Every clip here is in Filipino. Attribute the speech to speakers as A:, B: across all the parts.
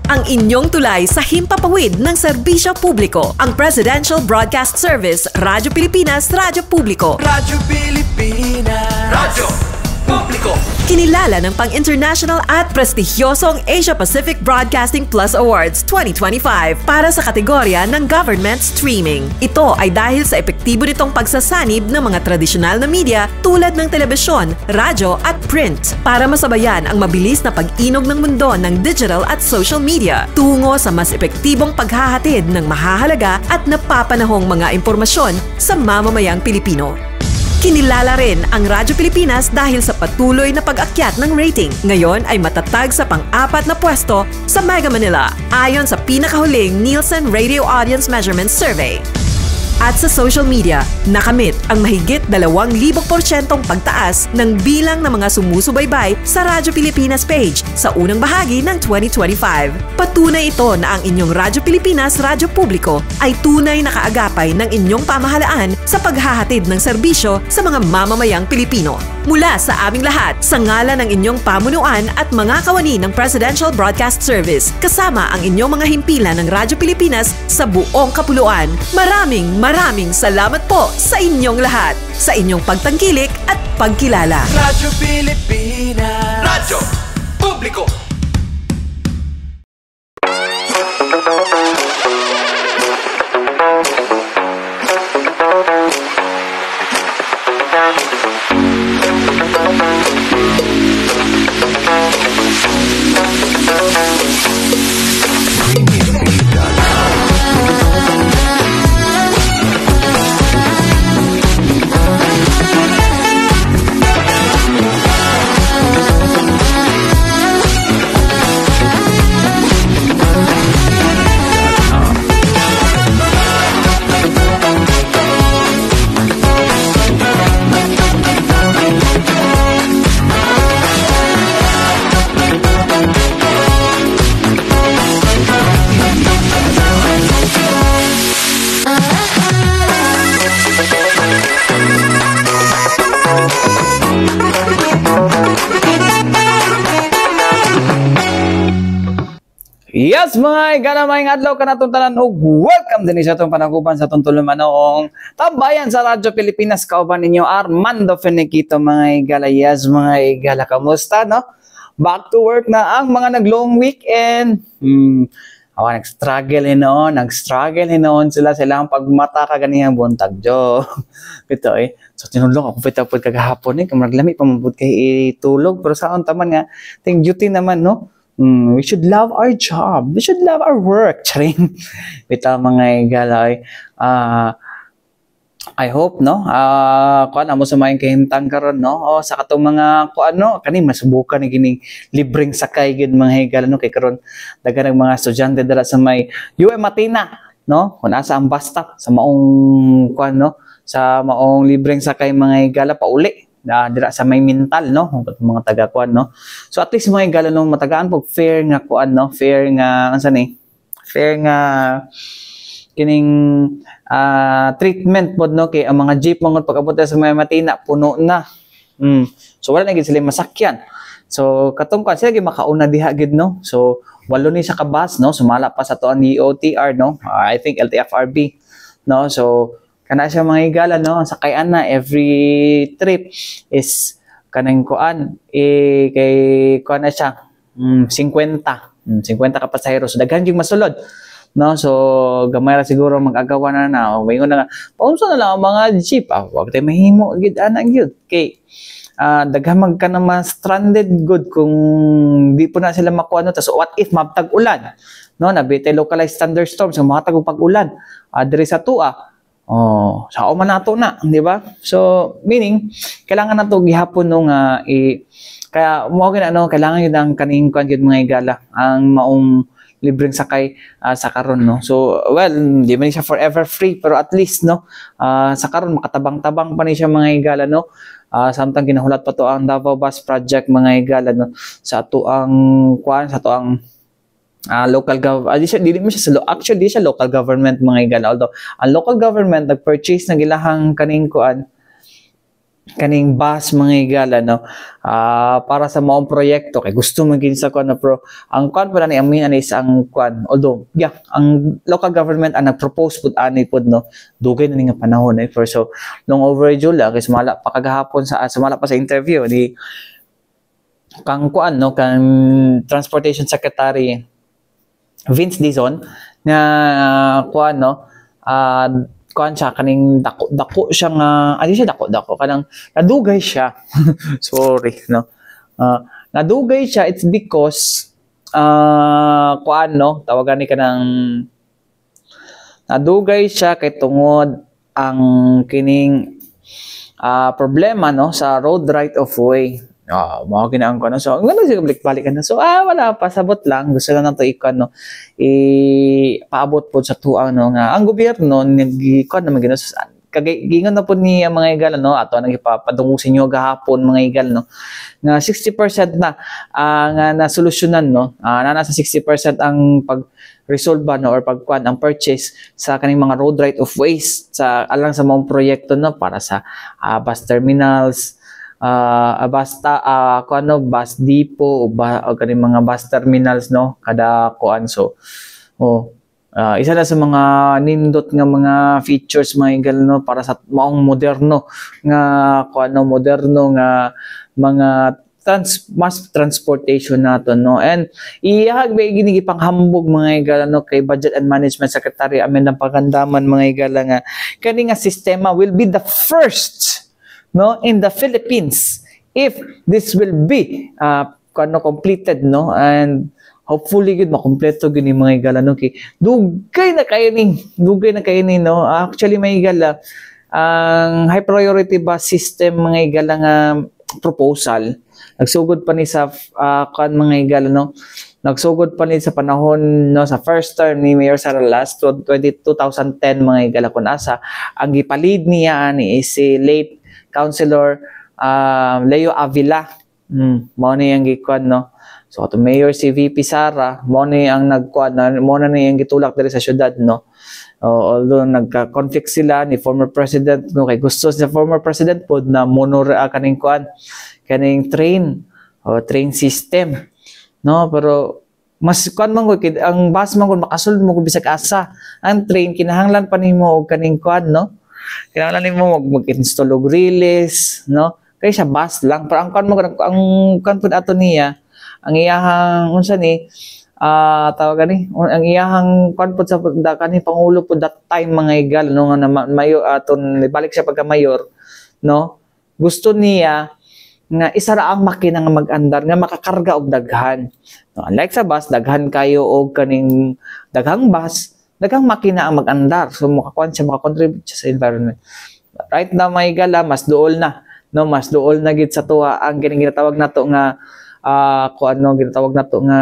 A: ang inyong tulay sa himpapawid ng serbisyo publiko. Ang Presidential Broadcast Service, Radyo Pilipinas, Radyo Publiko.
B: Radyo Pilipinas. Radyo Publiko.
A: Kinilala ng pang-international at prestigyosong Asia Pacific Broadcasting Plus Awards 2025 para sa kategorya ng Government Streaming. Ito ay dahil sa epektibo nitong pagsasanib ng mga tradisyonal na media tulad ng telebisyon, radyo at print para masabayan ang mabilis na pag-inog ng mundo ng digital at social media tungo sa mas epektibong paghahatid ng mahahalaga at napapanahong mga impormasyon sa mamamayang Pilipino. Kinilala rin ang Radyo Pilipinas dahil sa patuloy na pag-akyat ng rating. Ngayon ay matatag sa pang-4 na pwesto sa Mega Manila ayon sa pinakahuling Nielsen Radio Audience Measurement Survey. At sa social media, nakamit ang mahigit 2,000% pagtaas ng bilang ng mga sumusubaybay sa Radyo Pilipinas page sa unang bahagi ng 2025. Patunay ito na ang inyong Radyo Pilipinas Radyo Publiko ay tunay na kaagapay ng inyong pamahalaan sa paghahatid ng serbisyo sa mga mamamayang Pilipino. Mula sa aming lahat, sa ngalan ng inyong pamunuan at mga kawani ng Presidential Broadcast Service, kasama ang inyong mga himpilan ng Radyo Pilipinas sa buong kapuluan. Maraming salamat po sa inyong lahat, sa inyong pagtangkilik at pagkilala.
B: Radyo Pilipinas. Radyo Publiko.
C: Yes, mga ganamay adlaw ka natong tanan og welcome din sa atong panaguban sa atong tulumanong tambayan sa Radyo Pilipinas. Kauban ninyo Armando Feniquito, mga igala. Yes, mga igala, kamusta, no? Back to work na ang mga nag-long weekend. Nag-struggle hinoon sila ang pagmata ka ganihang buntag, Jo. Ito so tinulong ako pitapod kagahapon kung naglami pamabot kay itulog, pero saon taman nga ting duty naman, no? We should love our job. We should love our work. Charing. Ito mga igalay. I hope, no? Kuan amo sa mga kahimtang karon, no? O sa katong mga kuan, no? Kani masubukan ni gining libreng sakay gid mga higala, no? Kay karon daghan ng mga estudyante dira sa may UM Matina, no? Kun asa ang bus stop sa maong kuan, no? Sa maong libreng sakay mga higala pauli. Dira sa may mental, no, mga taga-kuan, no. So at least mga higala nung matagaan pog fair nga kuan, no, fair nga unsa ni, fair nga kining treatment pod, no, kay ang mga jeep mangod pag-abot sa may Matina puno na. So wala na gid sila masakyan. So katong kuan sila gid makauna diha gid, no. So walo ni sa kabas, no, sumala pa sa tuan ni OTR, no. I think LTFRB, no. So kana siya mga higala, no, sakayan na every trip is kanang kuan kay kuan na siya 50 ka pasahero, so daghan yung masulod, no. So gamay ra siguro mag-agawan na mayon na paunsa na lang ang mga jeep, wag tay mahimo gid ana gyud kay daghan magka na ma-stranded good kung di po na sila makuha, no. So what if mabtag ulan, no, nabitay localized thunderstorms sa mga tagong pag-ulan diri sa tua. Sao man nato na, di ba? So, meaning, kailangan na ito gihapon nung kaya mo kailangan yun ang kaning kuan yun mga igala, ang maong libreng sakay sa karon, no. So, well, di man siya forever free, pero at least, no, sa karon makatabang-tabang pa ni siya mga igala, no. Samtang ginahulat pa to ang Davao Bus Project mga igala, no, sa ato ang kuan, sa ato ang local government, actually di siya local government mga igala, although ang local government nag-purchase ng ilahang kaning kuan kaning bus mga higala no, para sa maong proyekto kay gusto maging sa kuan na pro ang kuan pa ni amin ani sa ang kuan, although ang local government ang nag-propose pud ani pud no, dugay na ni nga panahon for so long overdue la kay sumala pa kagahapon sumala pa sa interview ni kang kuan no, kang Transportation Secretary Vince Dizon nga kuan no, kuan siya kaning dako siya nga ali siya dako kanang nadugay siya sorry no, nadugay siya. It's because kuan no, tawagan ni kanang nadugay siya kay tungod ang kining problema no sa road right of way. Mga kinaang ko no. So, ngano siya balik-balikan na. So, wala pa, sabot lang. Gusto lang nato ikon no. Paabot po sa tuang no nga ang gobyerno nag-ikon na magino kagingon na po ni mga higala no, ato nang ipapadungusin nyo gahapon mga higala no, nga 60% na nga nasolusyonan no, nasa 60% ang pag-resolve no or pagkuan ang purchase sa kaning mga road right of ways sa alang sa mga proyekto no para sa bus terminals, bus depot o kaning mga bus terminals no kada kuan. So isa na sa mga nindot nga mga features mga higala no para sa maong moderno nga kuan no, moderno nga mga mass transportation nato no. And iyahag ba gini panghambog mga higala no kay Budget and Management Secretary Amenda Pagandaman mga higala nga kani nga sistema will be the first no in the Philippines if this will be completed no, and hopefully gud makompleto gini mga higala no kay dugay na kayo ni no. Actually mga higala ang high priority bus system mga higala nga proposal nagsugod pa ni sa kan mga higala no, nagsugod pa ni sa panahon no sa first term ni Mayor Sara Las 2010 mga higala kun asa ang gipalid niya ani si late Councilor Leo Avila. Mao ni ang gikuan no. So ato Mayor si VP Sara mo ni ang nagkuan mo na ni ang gitulak diri sa syudad no. Although nagka-conflict sila ni former president no kay gusto sa former president pod na monora kaning kuan kaning train system no, pero mas kuan man gud ang bus man gud makasulod mo gud bisag asa. Ang train kinahanglan pa nimo og kaning kuan no, kinahanglan nimo mag-install og relays no kay sa bus lang. Pero ang kuan mo ang kuan pud ato niya ang iyahang unsa ni tawagan ni ang iyahang kuan pud sa kanhi pangulo pud that time mga higala no nga mayor aton balik siya pagka mayor no, gusto niya nga isa ra ang makina nga mag-andar nga makakarga og daghan no. Unlike sa bus daghan kayo og kaning daghang bus daghang makina ang mag-andar, so makakuan siya makakontribute sa environment. Right now mga higala mas duol na no, mas duol na gid sa tuwa ang ginatawag nato nga ginatawag nato nga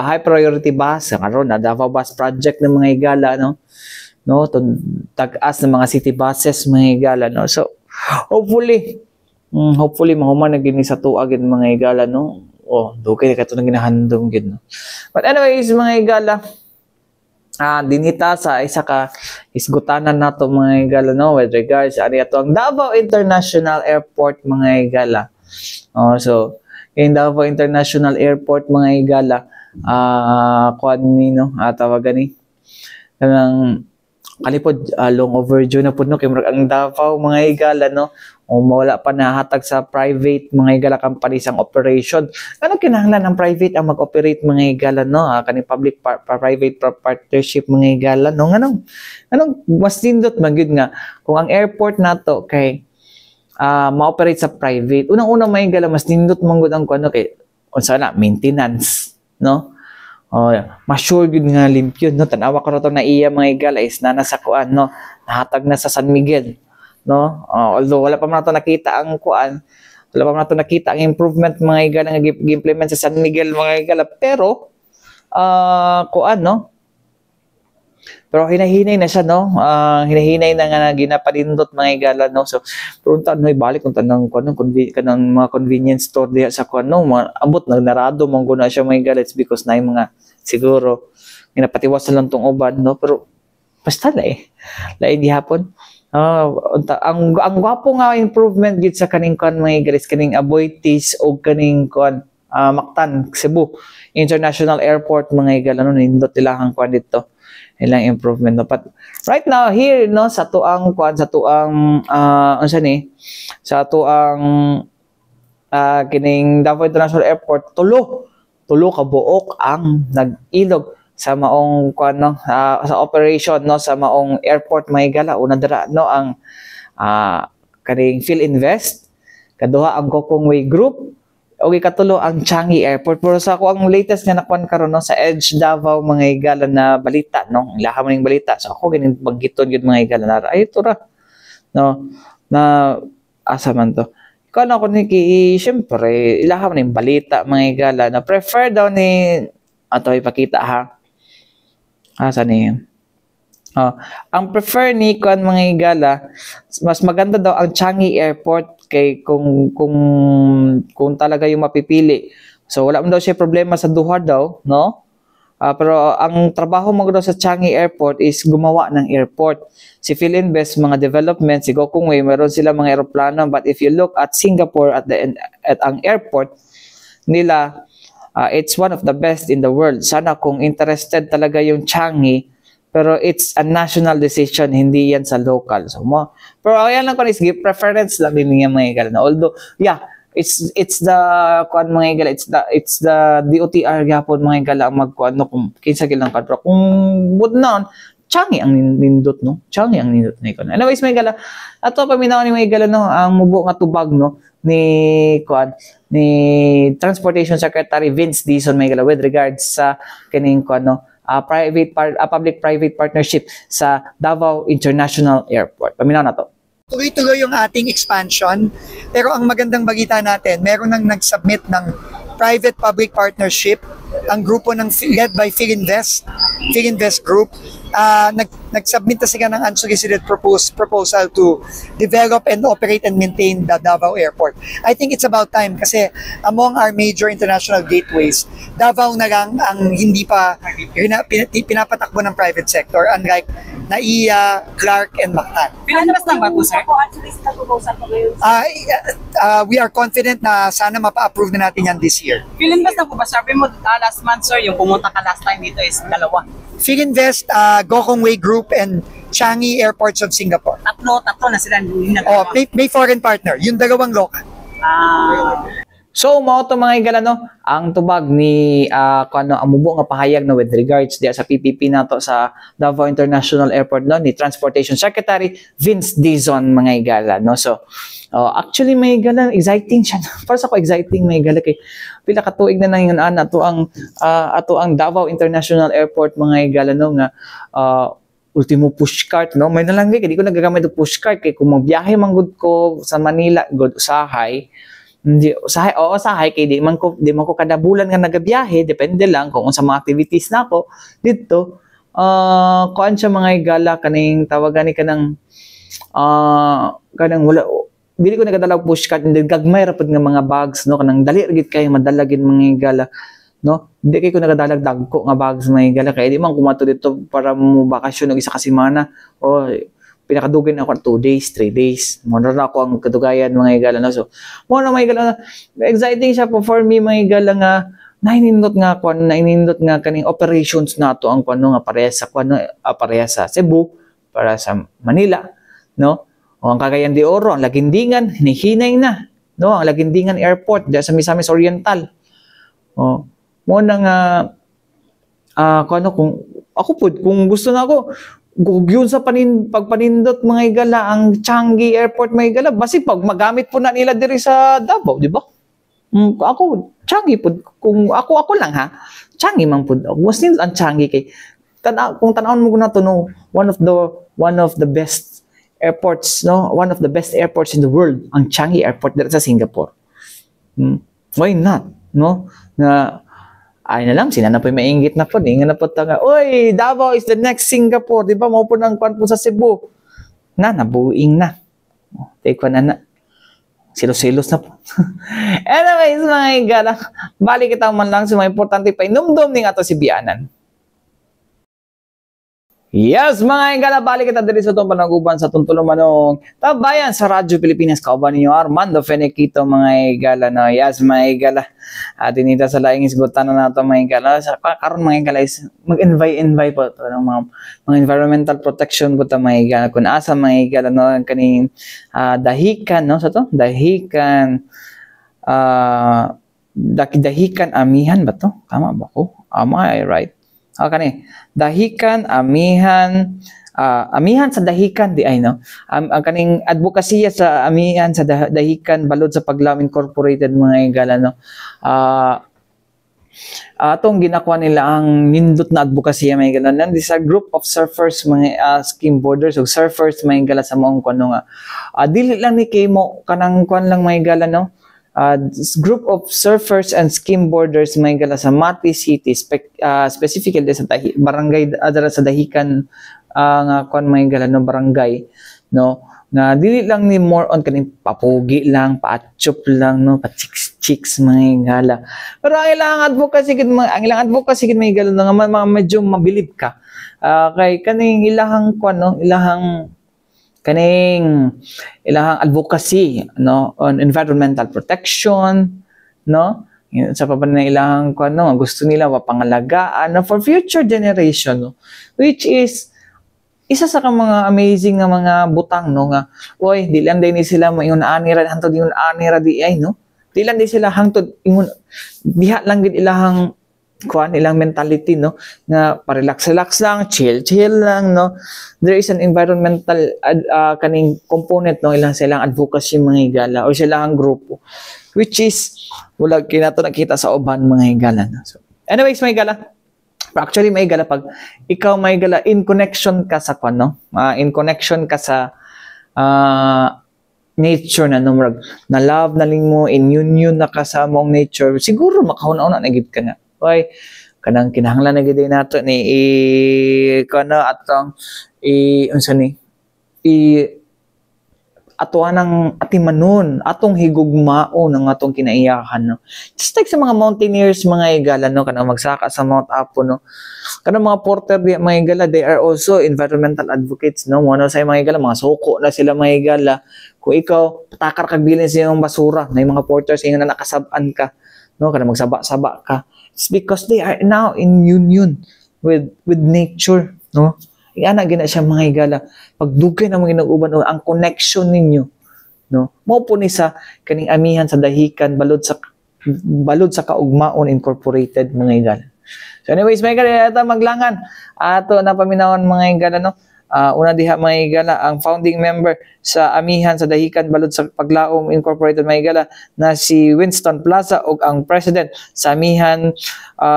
C: high priority bus karon na Davao Bus Project ng mga higala no tag-as ng mga city buses mga higala no. So hopefully mahuman na gini sa tuwa gid mga higala no. Dugay ka to nang ginahandom gid no. But anyways mga higala dinita sa isa ka isgutanan nato mga higala no with regards ani ato ang Davao International Airport mga higala. So in Davao International Airport mga higala kuan ni no tawagan ni kanang kalipod long overdue na pud no kay ang Davao mga higala no mawala pa nahatag sa private mga higala companies ang operation. Ano kinahanglan ang private ang mag-operate mga higala no, kani public private partnership mga higala no. Anong mas nindot magid nga kung ang airport nato kay ma-operate sa private. Unang-una mga higala mas nindot manggod ang kuno kay unsa na maintenance no. Mas sure gud nga limpyo no. Tanawa ko to na iya mga higala is nasa kuan no, nahatag na sa San Miguel no. Although wala pa man nato nakita ang kuan, wala pa man nato nakita ang improvement mga higala nga gi-implement sa San Miguel mga higala, pero kuan no, pero hinahinay na siya no, hinahinay na nga ginapadindot mga higala no. So punta no ibalik kung tanang kuan kanang mga convenience store diha sa kuan no, abot narado mong guna siya mga higala. It's because na mga siguro ginapatiwas lang tong uban no, pero basta lain gihapon Ang gwapo nga improvement gid sa kaning kon mga guys, kaning Aboitiz o kaning kon Mactan Cebu International Airport mga igala no, nindot nila ang kwan dito ilang improvement no. But right now here no sa tuang kwan sa tuang unsa ni sa tuang kining Davao International Airport tulo ka buok ang nag-ilog sa maong kwan no, sa operation no sa maong airport mga igala. Una dira no ang kaning PhilInvest, kaduha ang Gokongwei Group, o ikatulo ang Changi Airport. Pero sa ako ang latest nga nakuan karon no sa Edge Davao mga igala na balita no, ilaha man ning balita. So ako ganin baggiton gyud mga igala na ay ito ra no na asa man to. Ikaw na ko ni syempre ilaha man ning balita mga igala na prefer daw ni ato ipakita ha. Asa ni ang prefer ni kuan mga igala, mas maganda daw ang Changi Airport kay kung talaga yung mapipili. So wala man daw siya problema sa duha daw, no? Pero ang trabaho mo daw sa Changi Airport is gumawa ng airport. Si PhilInvest mga development, si Gokongwei meron sila mga eroplano, but if you look at Singapore at ang airport nila, it's one of the best in the world. Sana kung interested talaga yung Changi, pero it's a national decision, hindi yan sa local. So pero ayan lang ko is give preference lang din niya mga igala na. Although yeah, it's the kuan mga igala, it's the DOTR gyapon mga igala ang magkuan no kung kinsa gilang kadro. Kung budnon Changi ang nindot no. Changi ang nindot na ikon. Anyways mga igala, ato paminaw ni mga igala no ang mubo nga tubag no ni kuan ni Transportation Secretary Vince Dizon mga igala with regards sa kining kuan no public-private partnership sa Davao International Airport. Paminaw na to.
D: Tuloy-tuloy yung ating expansion, pero ang magandang balita natin, meron nang nag-submit ng private-public partnership, ang grupo ng led by PhilInvest Group, nag-submit na sila ng unsolicited proposal to develop and operate and maintain the Davao Airport. I think it's about time kasi among our major international gateways, Davao na lang ang hindi pa pinapatakbo ng private sector, unlike NAIA, Clark, and Mactan.
E: Pinalabas lang ba po, sir?
D: We are confident na sana mapa-approve na natin yan this year.
E: PhilInvest na po ba? Sabi mo last month, sir, yung pumunta ka last time dito is dalawa.
D: PhilInvest, Gokongwei Group, and Changi Airports of Singapore.
E: Tatlo na sila.
D: May foreign partner. Yung dalawang local.
C: So mao to mga igala no, ang tubag ni amubo nga pahayag no with regards dia sa PPP nato sa Davao International Airport no ni Transportation Secretary Vince Dizon mga igala no. So actually mga igala exciting siya. Para sa ko exciting mga igala kay pila ka tuig na nang yun ato ang Davao International Airport mga igala no nga ultimo pushcart no, may nalanggay kay di ko nagagamit og pushcart kay kung magbiyahe man gud ko sa Manila gud usahay hindi usahay kay di man ko kada bulan nga nagabiyahe, depende lang kung unsa mga activities nako dito. Kuan siya mga igala kaning tawagan ni kanang wala dili ko nagadala og pushcart, hindi gagmay ra pud nga mga bags no, kanang dali ra gid kay madalagin mga igala no. Hindi kay ko nagadalag dagko nga bags mga igala kay di man kumato dito para mo bakasyon og isa ka semana o pinakadugin ako 2 days, 3 days. Muna na ako ang kadugayan mga igala na. So, muna mga igala na, exciting siya po for me mga igala nga, nainindot nga kaning operations na to ang kuano nga pareha sa Cebu, para sa Manila, no? O ang Cagayan de Oro, ang Lagindingan, hinihinay na, no? Ang Lagindingan Airport, diyan sa Misamis Oriental. O, muna nga, kung gusto na ako, yun sa pagpanindot mga igala ang Changi Airport mga igala basi pag magamit po na nila diri sa Davao di ba? Ako Changi pud kung ako lang ha Changi man pud was din ang Changi kay kung tan-awon mo na to no one of the best airports no, one of the best airports in the world ang Changi Airport diri sa Singapore. Why not no na ay na lang, sila na po mainggit na po. Nga na po taga, oy, Davao is the next Singapore. Di ba? Mo po ng kwan po sa Cebu. Nabuing na. Take one na. Silos-silos na po. Anyways, mga igala, balik kita man lang sa mga importante pa. Inumdum ning ato si Bianan. Yes, mga higala, balik kita diri sa itong panaguban sa tuntulo manong tabayan sa Radyo Pilipinas. Kauban ninyo Armando Fenequito, mga higala. No? Yes, mga higala. Dinita sa laing isgutan na nato mga higala. Karon mga higala is mag-invite po ito ng mga environmental protection po ito mga higala. Kung asa mga higala, no? Kaning dahikan, no? Sa to? Dahikan, dahikan amihan ba to? Tama ba ko? Am I right? Okay, dahikan, amihan, amihan sa dahikan di ay no. Ang kaning advokasya sa amihan sa dahikan balod sa Paglaom Incorporated mga higala no. Atong ginakuha nila ang nindot na advokasya mga higala. Nan this a group of surfers mga skimboarders o surfers mga higala sa maong kuno nga. Dili lang ni kay mo kanang kuan lang mga higala no. Group of surfers and skimboarders may gala sa Mati City, specifically sa barangay adara sa dahikan nga kon may gala no barangay no nga dili lang ni more on kaning papugi lang, paatchop lang no, pa-chicks mga gala. Pero ang ilang advocacy gid may gala nga mga medyo mabilib ka. Kay kaning ilahang kon no, ilahang advocacy no on environmental protection no sa papan na ilang kuno gusto nila mapangalagaan no, for future generation no, which is isa sa mga amazing nga mga butang no nga oy di lang din sila mayon anira hangtod yung anira di ay no, di lang din sila hangtod ingon diha lang gid ilahang kuan ilang mentality no nga pa-relax lang, chill lang no. There is an environmental kaning component no ilang silang advocacy mga higala o silang grupo which is wala kinato nakita sa uban mga higala no. So anyways mga higala, actually mga higala pag ikaw mga higala in connection ka sa kuan no, in connection ka sa nature na no, na love na ling mo in union na kasama ang nature, siguro makahuna-una na gid ka nga. Oy, kanang kinahanglan na gid nato ni kana atong unsa ni atuan ng atimanon atong higugmao ng atong kinaiyahan no. Just like sa mga mountaineers mga higala no, kanang magsaka sa Mount Apo no, kanang mga porter di mga higala, they are also environmental advocates no. Ano sa mga higala, mga suko na sila mga higala. Kung ikaw patakar kag bilin sa iyong basura na yung mga porters ingon na nakasab-an ka no, kanang magsaba-saba ka, it's because they are now in union with nature no. Ana gina siya mga higala pagdugay na mga ginag-uban o ang connection ninyo no, mao po ni sa kaning amihan sa dahikan balod sa Kaugmaon Incorporated mga higala. So anyways mga higala, ito maglangan ato na paminawon mga higala no. Una diha mga higala ang founding member sa amihan sa dahikan balod sa Paglaom Incorporated mga higala na si Winston Plaza ug ang president sa amihan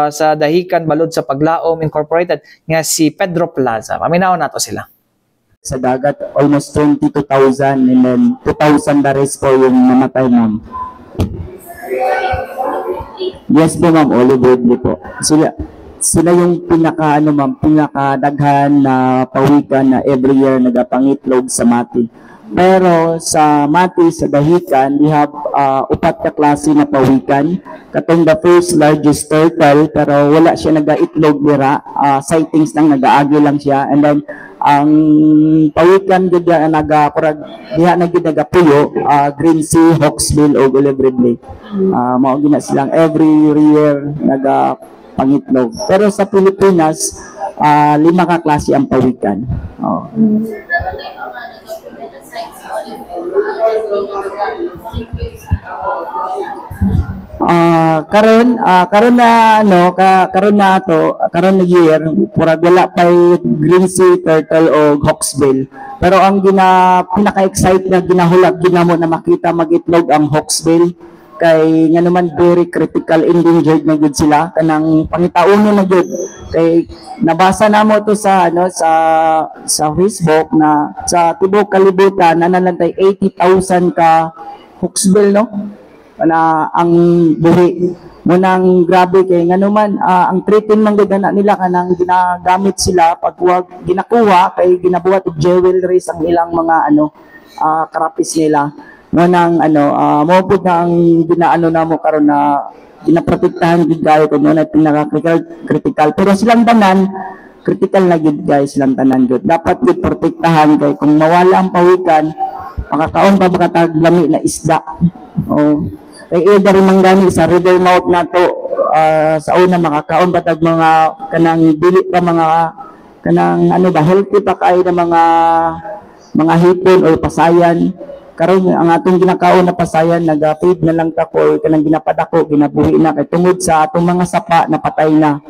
C: sa dahikan balod sa Paglaom Incorporated nga si Pedro Plaza. Paminaw nato sila.
F: Sa dagat almost 22,000 and then 2,000 the rest po yung namatay ma'am. Yes po ma'am, Olive Ridley po. Sila yung pinakadaghan na pawikan na every year nagapangitlog sa Mati. Pero sa Mati, sa dahikan, we have upat ka klase na pawikan. Katong the first largest turtle, pero wala siya nagaitlog dira. Sightings lang, nagaagi lang siya. And then, ang pawikan diha nagapuyo, Green Sea, Hawksbill, o Olive Ridley. Mao gina silang every year pangitlog. Pero sa Pilipinas, 5 ka klase ang pawikan. Oh. Karon na year purag wala pa Green Sea Turtle o Hawksbill. Pero ang pinaka-excite na ginahulag ginamo na makita magitlog ang Hawksbill kay nga naman very critical endangered na gud sila kanang pangitauno na gud kay nabasa namo to sa sa Facebook na sa tibuok kalibutan nanalantay 80,000 ka Hawksbill no na ang buhi mo nang grabe kay nga naman ang treatment man gud nila kanang ginagamit sila pag ginakuha kay ginabuhat og jewelry ang ilang mga karapis nila. Mo nang mo pud na ang ginaano namo karon na ginaprotektahan gid kayo kun na pinaka critical pero silang tanan critical na gid guys lang tanan gud. Dapat gid protektahan kay kung mawala ang pawikan, makakaon pa makatag lami na isda. Oh. Kay either man gani sa river mouth nato sa una makakaon pa tag mga kanang dili pa mga kanang ano ba healthy pa kay na mga hipon o pasayan. Karon ang atong ginakaon na pasayan naga-feed na lang ta ko kanang ginapadako ginabuhi na kay tungod sa atong mga sapa napatay na.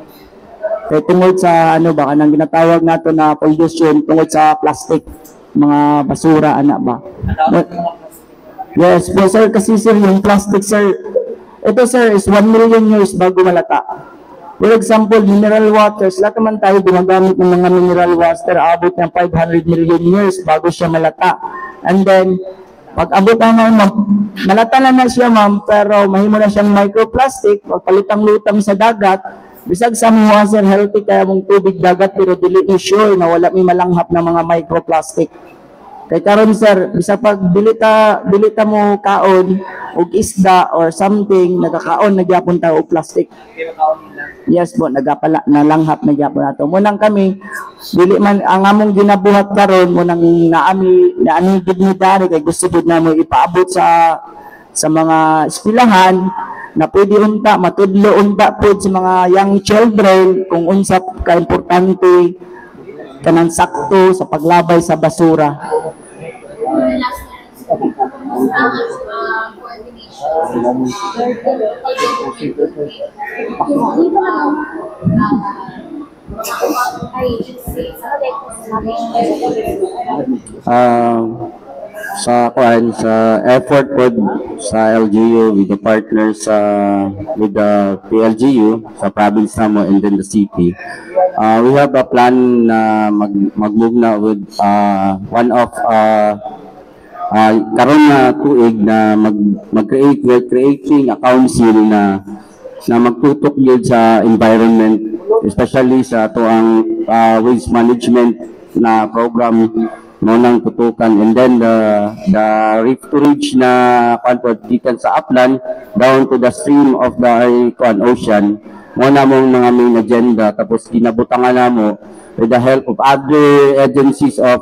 F: Kay tungod sa ano ba kanang ginatawag nato na pollution tungod sa plastic mga basura ana ba. Yes, po sir, kasi sir, yung plastic sir, ito sir is 1 million years bago malata. For example, mineral waters, lahat naman tayo gumagamit ng mga mineral water, abot ng 500 million years bago siya malata. And then, pag abot na malata na siya ma'am, pero mahimo na siyang microplastic, pagpalitang lutang sa dagat, bisag sa mga sir, healthy kaya mong tubig dagat, pero dili sure na wala may malanghap na mga microplastic. Kay karon sir, bisa pag dilita mo kaon og isda or something, nagakaon na gyapon ta og plastic. Yes po, nagapala nalanghap na gyapon nato. Munang kami dili man ang among ginabuhat karon munang naami gid ni dari kay gusto gid namo ipaabot sa mga eskwelahan na pwede unta matudlo unta pod sa mga young children kung unsa ka importante kanang sakto sa paglabay sa basura.
G: Sa effort po sa LGU with the partners with the PLGU sa province namo and then the city, we have a plan na mag-move na with one of karon na tuig na we're creating a council na magtutok yun sa environment, especially sa tuang waste management na program mo nang tutukan, and then the reef to reach na gikan sa upland down to the stream of the ocean mo na mong mga main agenda. Tapos ginabutangan na mo with the help of other agencies of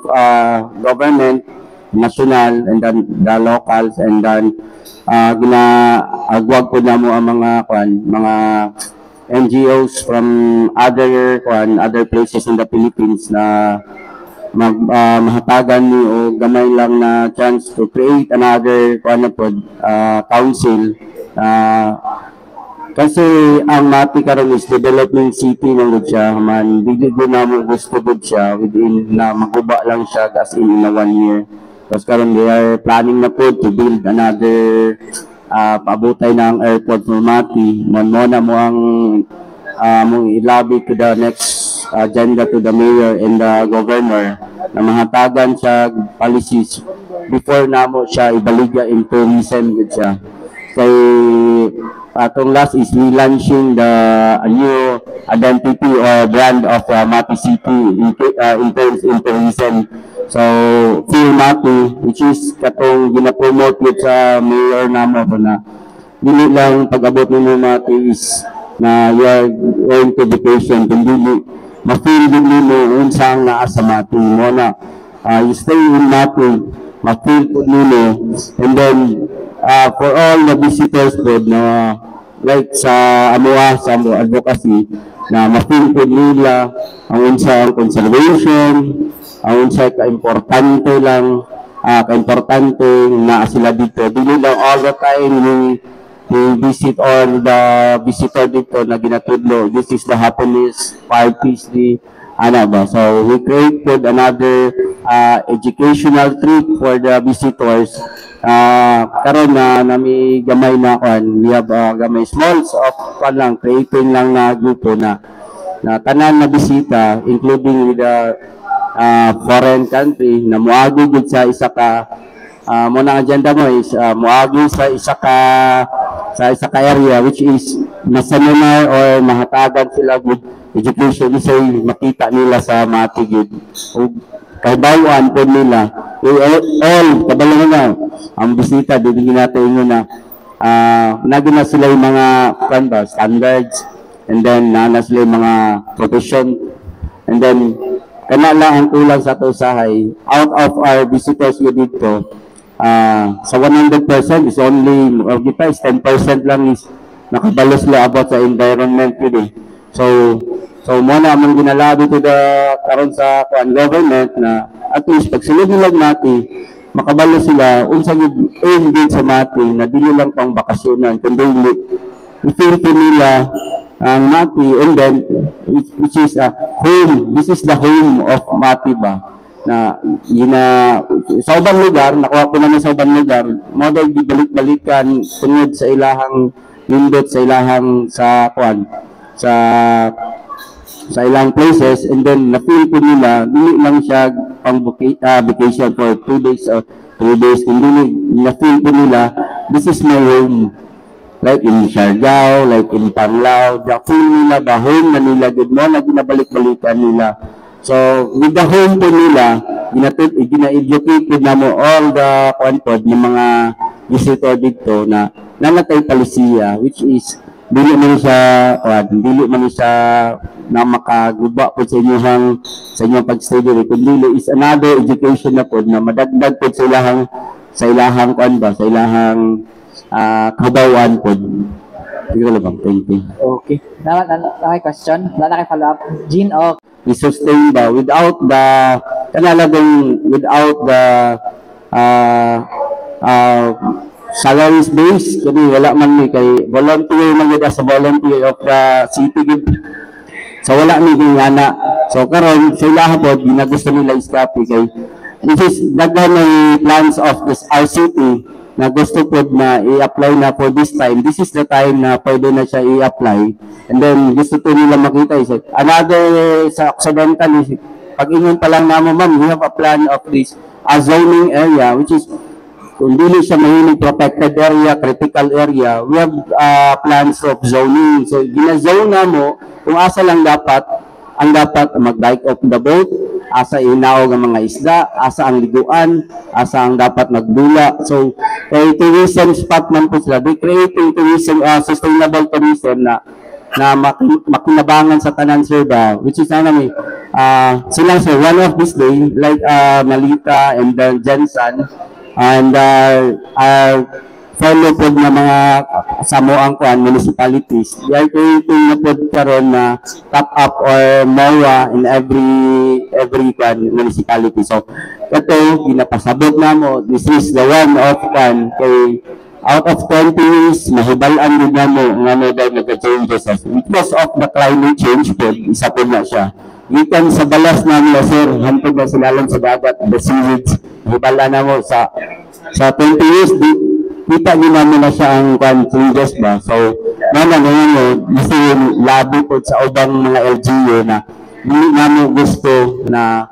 G: government, national and then the locals, and then ginaagwag po na mo ang mga NGOs from other places in the Philippines na mahatagan ni o gamay lang na chance to create another council. Kasi ang Mati karon is development city ng siya man, dili ko na mo gusto gud siya within na maguba lang siya as in 1 year. Tapos karon they are planning na po to build another paabotay ng airport for Mati. Mo na mo ang mong ilabi to the next agenda to the mayor and the governor na mahatagan siya policies before namo siya ibaligya in tourism gud siya. Kay atong last is relaunching the new identity or brand of Mati City in terms in tourism. So Feel Mati, which is katong gina-promote yun sa mayor namo na dili lang pag-abot nimo Mati is na you are going to vacation, kundi ma-feel din nimo unsang naa sa Mati mo na you stay in Mati, ma-feel po nimo, and then for all the visitors po na like sa amuha sa advocacy na ma-feel po nila ang unsang conservation, ang unsang ka-importante lang ka-importante na sila dito, dili lang all the time we visit all the visitor dito na ginatudlo. This is the happiness parties so we created another educational trip for the visitors. Karon na nami gamay na we have gamay smalls of creating lang na grupo na tanan na bisita, including with the foreign country na moagi gid sa isa ka muna agenda mo is moagi sa isa ka area which is maseminar or mahatagan sila with education isay makita nila sa Mati gid ug kaibawan po nila all kabalang na ang bisita dili natin ingon na nagina sila yung mga standards, and then na sila yung mga profession, And then kana lang ang kulang sa ato usahay. Out of our visitors we dito, sa 100% is only kita is 10% lang is nakabalo sila about sa environment yun. So mo na among ginalabi to the karon sa government na at least pag silog-ilag natin makabalo sila unsa gyud aim din sa mati na dili lang pang bakasyonan kundi i-feel nila ang Mati, and then which is a home. This is the home of Mati ba na sa ubang lugar, nakuha ko naman sa ubang lugar, model gibalik-balikan tungod sa ilahang nindot sa ilahang sa ilang places, and then na-feel ko nila dili lang siya pang vacation for 2 days or 3 days, kundi na-feel ko nila this is my home. Like in Siargao, like in Panglao, the home nila ba, home na nila, good mo na ginabalik-balikan nila. So, with the home po nila, gina-educate na mo all the content ng mga visitor dito na nanatay palisiya, which is, dili man siya na makaguba po sa inyong pag-stay dito, kundi is another education na po na madagdag po sa ilahang kabawan po. Siguro lang, thank you.
F: Okay. Nakay question? Wala na follow up? Jean, okay.
G: I-sustain ba without the salaries base, kasi wala man ni kay volunteer man gid sa volunteer of the city gid. So wala ni gingana. So karon sila hapon ginagusto nila iskapi kay this is daghan ng plans of this our city na gusto po na i-apply na for this time. This is the time na pwede na siya i-apply. And then, gusto po nila makita. Another, sa Occidental, pag inyon pa lang naman, ma'am, we have a plan of this zoning area, which is, kung dili siya mahilig protected area, critical area, we have plans of zoning. So, gina-zone na mo, kung asa lang dapat, mag-dike off the boat, asa inaog ang mga isda, asa ang liguan, asa ang dapat magdula. So, tourism spot man po sila. They creating tourism, sustainable tourism na makinabangan sa tanan sir ba, which is sila sir, one of this day, like Malita and then Jensen, and follow po na mga samoang municipalities. They are creating na po karon na top up or MOA in every municipality. So, ito, ginapasabot na mo, this is the one of kay out of 20 years, mahibalaan din na mo nga mo daw nagka-changes. Because of the climate change po, isa po na siya. Gikan sa balas na nila sir, hantod na sila lang sa dagat, the seaweeds, mahibalaan na mo sa 20 years, kita nyo namin na siya ang changes ba. So, ngayon, gusto yung labi po sa ubang mga LGU na hindi namin gusto na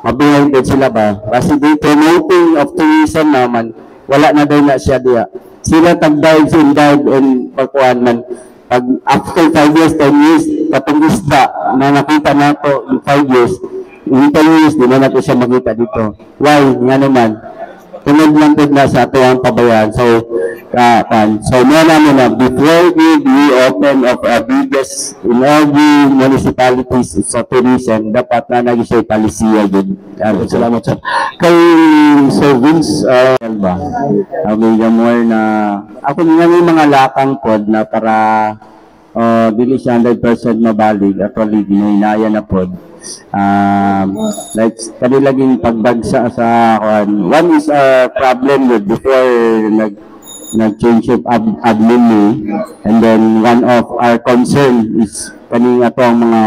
G: mabihay po sila ba. Kasi the promoting of tourism naman, wala na daw na siya diya. Sila tag-dive and pagkuhan man. Pag after 5 years, 10 years, katong isda na nakita na ito in 5 years, in 10 years, di na natin siya makita dito. Why? Nga naman. Tunod lang po na sa ito ang pabayan. So, muna before we open of our biggest in every municipalities sa tourism, dapat na nag-isay palisiya din. Salamat sir. Kay Sir Vince, ba? May more na, ako nga may mga lakang pod na para dili siya 100% mabalig. Actually, ginahinaya na pod. Like kanilaging pagbagsa sa one is a problem with before nag-change of admin ni, and then one of our concern is kaning ato ang mga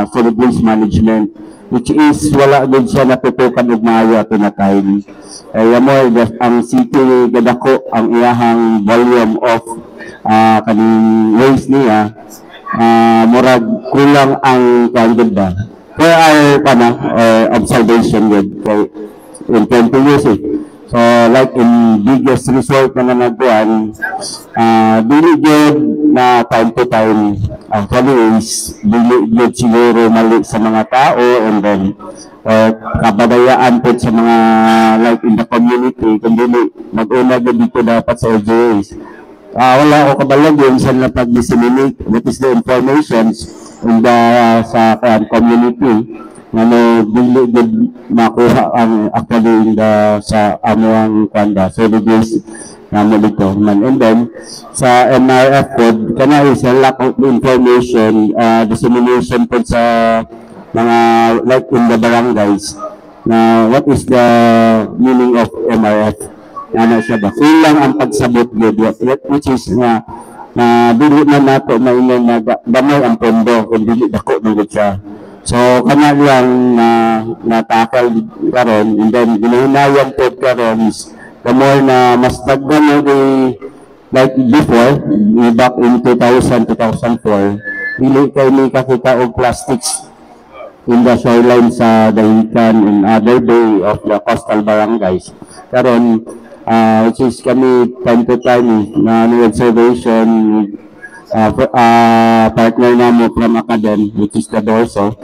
G: solid waste management, which is wala din siya natutukan og maayo ato na time. Kaya mo ang city gadako ang iyahang volume of kaning waste niya, murag kulang ang kandid ba. There are observation with in 20 years. So, like in biggest resort na nanaguan, dili good na time to time. Actually, is dili good siguro mali sa mga tao, and then kabadayaan po sa mga like in the community, kung dili mag-una dito dapat sa LGUs. Wala ko kabalag yun sa pag-disseminate what is the information. in the sa community nga no dili gud makuha ang actually in the sa amuang kwanda solid waste na mo dito man. And then sa MRF pod kana is a lack of information, dissemination pod sa mga like in the barangays na what is the meaning of MRF. Ano siya ba? Kulang ang pagsabot gud which is na dili na nato maingon na gamay ang pondo kung dili dako man gud siya. So kana lang natakal karon, and then ginunayan pod karon is the more na mas daghan mo like before, back in 2000, 2004, dili kay ni kakita og plastics in the shoreline sa Dahican and other bay of the coastal barangays. Karon which is kami time to time na observation partner namo from Academ, which is the DORSO.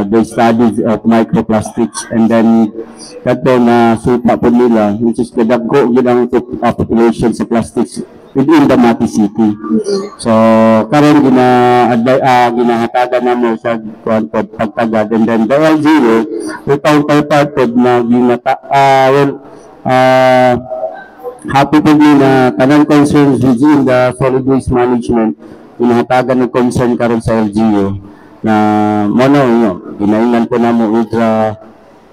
G: They studied of microplastics, and then kato na suta po nila, which is kadagko ginang population sa plastics within the Mati City. So karon ginahatagan namo sa pagtagad, and then the LGU we counterparted na happy po na kanang concerns within the solid waste management ginahatagan ng concern karon sa LGU na mono ginaingan po namo ultra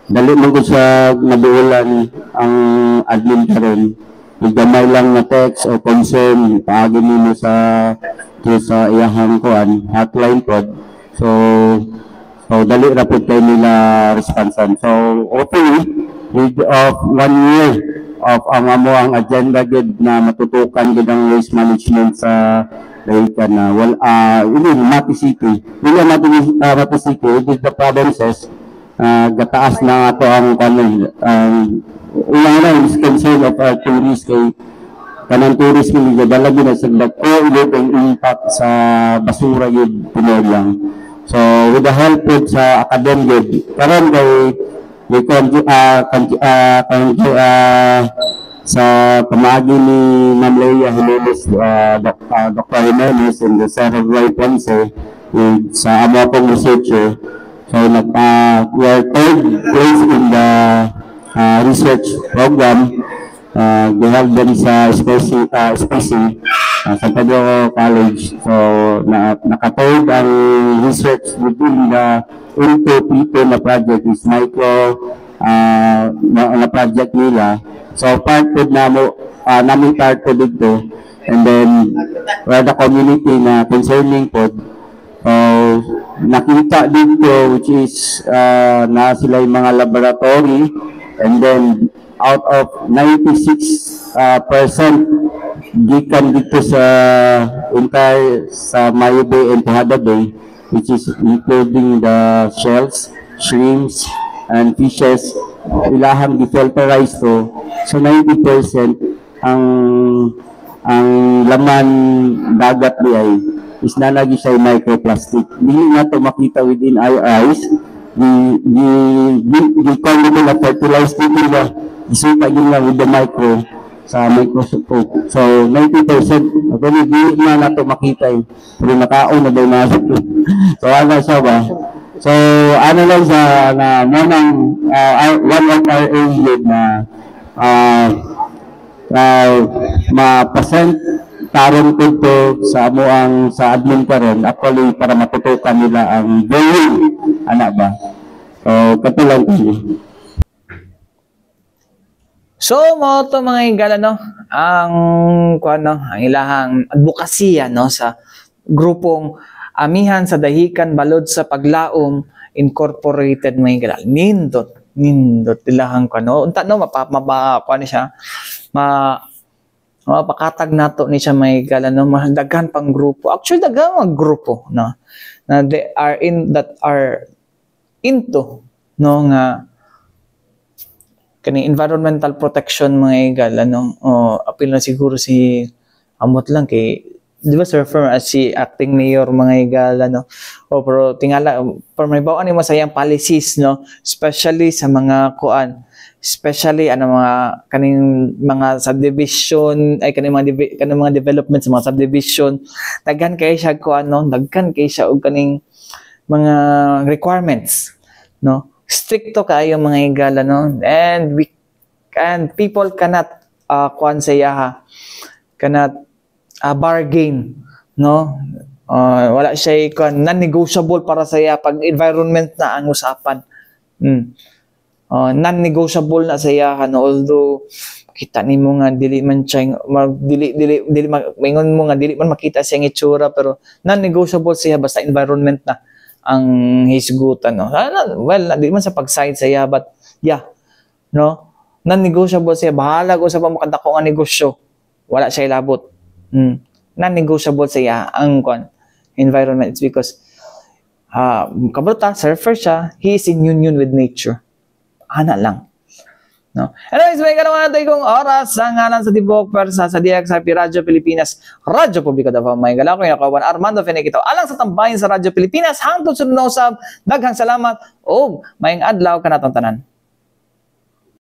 G: dali man gud sa nabuulan ang admin karon, gamay lang na text o concern paagi nimo sa iyahang kuan hotline pod. So dali ra pud kay nila responsan. So hopefully with of 1 year of ang amuang agenda gid na matutukan gid ang waste management sa Dahican na ini Mati City. Dili natin Mati City, it is the provinces gataas na ato ang una is concern of tourists kay kanang tourist kay gadala gid sa dako ang impact sa basura gid pinaglang. So with the help of sa Academ gid karon kay sa pamagi ni Ma'am Leia Jimenez, Dr. Jimenez and the Sarah Roy Ponce sa amo akong researcher. So we are third place in the research program. We have them sa SPC sa Pedro College. So nakatawag ang research within the into people na project is micro na project nila. So part po namin part po dito, and then where the community na concerning po nakita dito which is na sila yung mga laboratory, and then out of 96% gikan dito sa entire sa Mayo Bay and Tejada Bay, which is including the shells, shrimps, and fishes, ilahang defilterize to. So 90% ang laman dagat ni ay is nalagi siya microplastic. Dili na to makita within our eyes. The chemical na fertilized dito ba isuta yun lang with the micro sa microscope. So 90% actually dili na to makita eh. Pero nakaon na daw na. So ano siya ba? So ano lang sa na monang one of our aim na ma-present taron ko sa amuang sa admin karon actually para matutukan nila ang goal ana ba. So katulad ko.
C: So mo to mga higala no ang ang ilahang advokasya no sa grupong Amihan sa Dahican Balod sa Paglaom Incorporated mga higala. Nindot ilahang unta no kuan siya mapakatag nato ni siya may gala no daghan pang grupo, actually daghan mga grupo no na they are into no nga kani environmental protection mga gala no apil na siguro si amot lang kay di ba sir firm as si acting mayor mga igala no pero tingala for may bawaan ni masayang policies no especially sa mga kuan especially mga kaning mga subdivision ay kaning mga developments mga subdivision, daghan kay siya daghan kay siya og kaning mga requirements, no? Stricto kayo mga higala, no? And people cannot cannot bargain, no? Wala siya non-negotiable para sa iya pag environment na ang usapan. Non-negotiable na sa iya, although kita nimo nga dili man maingon mo nga dili man makita siya ng itsura, pero non-negotiable siya basta environment na ang hisgutan, no? Well, di man sa pag-side sa iya, but yeah, no? Non-negotiable siya, bahala ko sa pamakadako nga negosyo, wala siya ilabot. Non-negotiable siya ang environment. It's because kabuta, surfer siya, he is in union with nature. Ana lang, no? Anyways, may ganawa natin kong oras sa ngalan sa Tibok Persa sa DXRP Radyo Pilipinas, Radyo Publiko Davao. May gala ko yung kawan Armando Fenekito alang sa tambahin sa Radyo Pilipinas hangtod sa usab. Daghang salamat o mayong adlaw kanatong tanan.